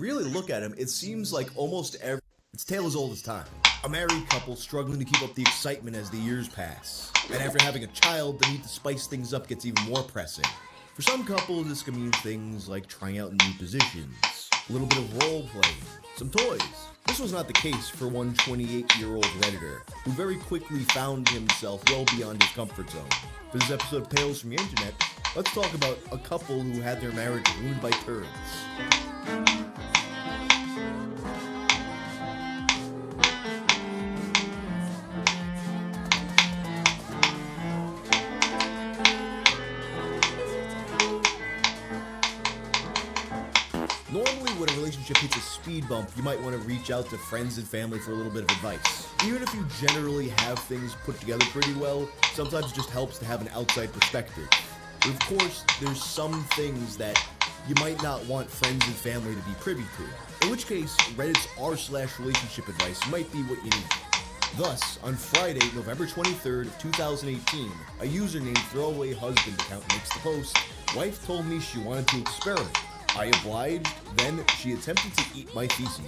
really look at him, it seems like almost every... It's tale as old as time. A married couple struggling to keep up the excitement as the years pass. And after having a child, the need to spice things up gets even more pressing. For some couples, this can mean things like trying out new positions, a little bit of role-playing, some toys. This was not the case for one 28-year-old Redditor, who very quickly found himself well beyond his comfort zone. For this episode of Tales from the Internet, let's talk about a couple who had their marriage ruined by turds. Normally, when a relationship hits a speed bump, you might want to reach out to friends and family for a little bit of advice. Even if you generally have things put together pretty well, sometimes it just helps to have an outside perspective. But of course, there's some things that you might not want friends and family to be privy to, in which case, Reddit's r/relationship advice might be what you need. Thus, on Friday, November 23rd of 2018, a user named Throwaway Husband account makes the post, "Wife told me she wanted to experiment. I obliged, then she attempted to eat my feces."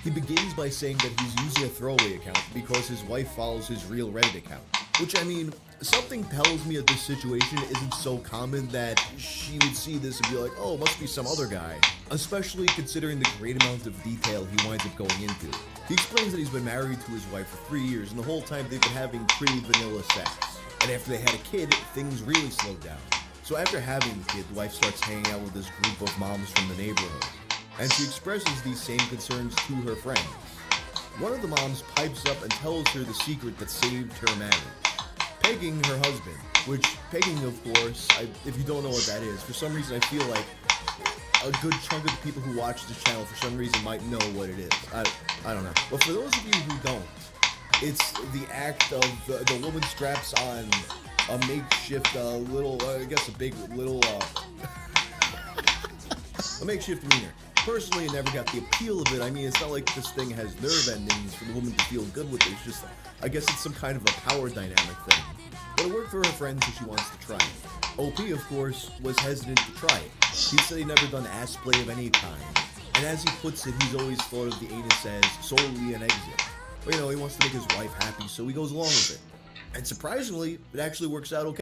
He begins by saying that he's using a throwaway account because his wife follows his real Reddit account. Which, I mean, something tells me that this situation isn't so common that she would see this and be like, oh, it must be some other guy. Especially considering the great amount of detail he winds up going into. He explains that he's been married to his wife for 3 years, and the whole time they've been having pretty vanilla sex. And after they had a kid, things really slowed down. So after having the kid, the wife starts hanging out with this group of moms from the neighborhood, and she expresses these same concerns to her friends. One of the moms pipes up and tells her the secret that saved her marriage: pegging her husband. Which, pegging, of course, if you don't know what that is, for some reason I feel like a good chunk of the people who watch this channel for some reason might know what it is. I don't know. But for those of you who don't, it's the act of the woman straps on a makeshift little, a makeshift wiener. Personally, I never got the appeal of it. I mean, it's not like this thing has nerve endings for the woman to feel good with it. It's just, I guess it's some kind of a power dynamic thing. But it worked for her friend, so she wants to try it. OP, of course, was hesitant to try it. He said he'd never done ass play of any kind. And as he puts it, he's always thought of the anus as solely an exit. But, you know, he wants to make his wife happy, so he goes along with it. And surprisingly, it actually works out okay.